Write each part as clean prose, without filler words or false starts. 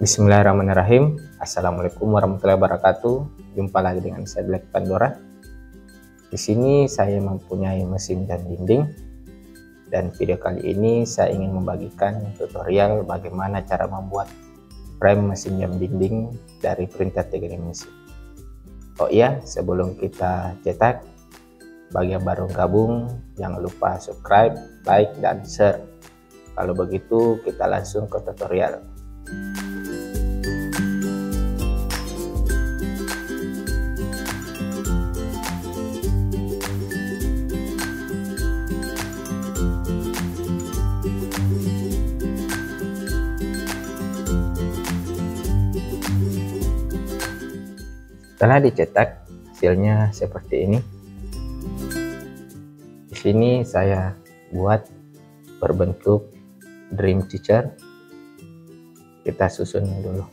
Bismillahirrahmanirrahim. Assalamualaikum warahmatullahi wabarakatuh. Jumpa lagi dengan saya Black Pandora. Di sini saya mempunyai mesin jam dinding, dan video kali ini saya ingin membagikan tutorial bagaimana cara membuat frame mesin jam dinding dari printer 3 dimensi. Oh iya, sebelum kita cetak, bagi yang baru gabung jangan lupa subscribe, like, dan share. Kalau begitu kita langsung ke tutorial. Setelah dicetak, hasilnya seperti ini. Di sini saya buat berbentuk dream catcher. Kita susun dulu.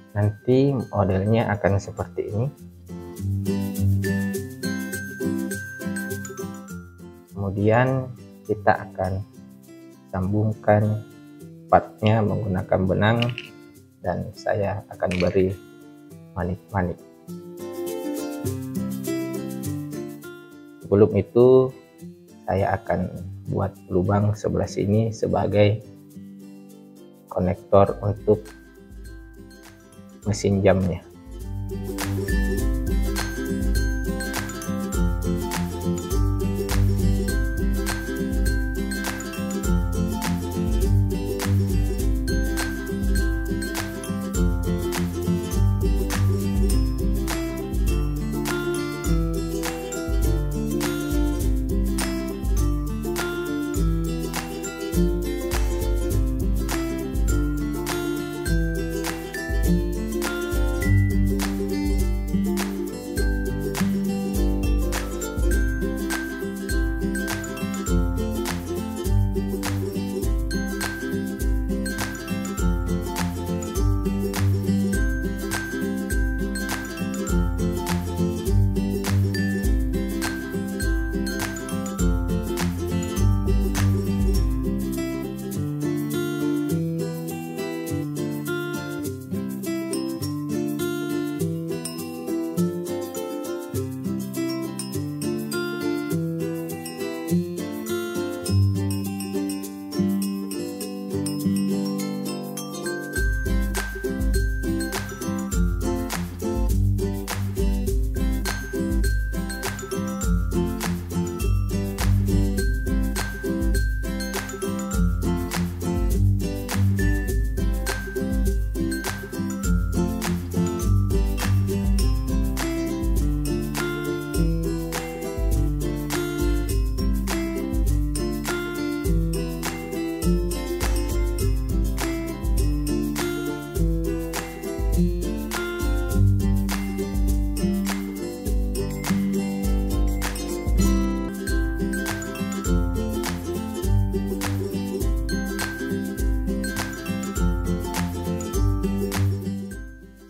Nanti modelnya akan seperti ini. Kemudian kita akan sambungkan partnya menggunakan benang, dan saya akan beri manik-manik. Sebelum itu saya akan buat lubang sebelah sini sebagai konektor untuk mesin jamnya.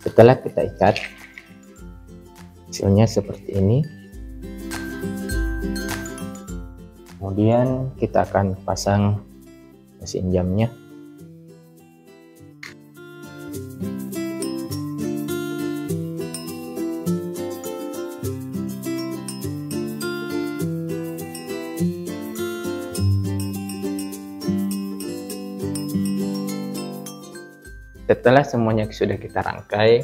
Setelah kita ikat, hasilnya seperti ini. Kemudian kita akan pasang mesin jamnya. Setelah semuanya sudah kita rangkai,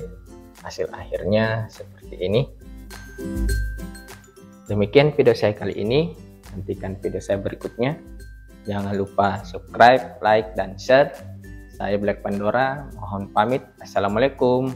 hasil akhirnya seperti ini. Demikian video saya kali ini. Nantikan video saya berikutnya. Jangan lupa subscribe, like, dan share. Saya Black Pandora, mohon pamit. Assalamualaikum.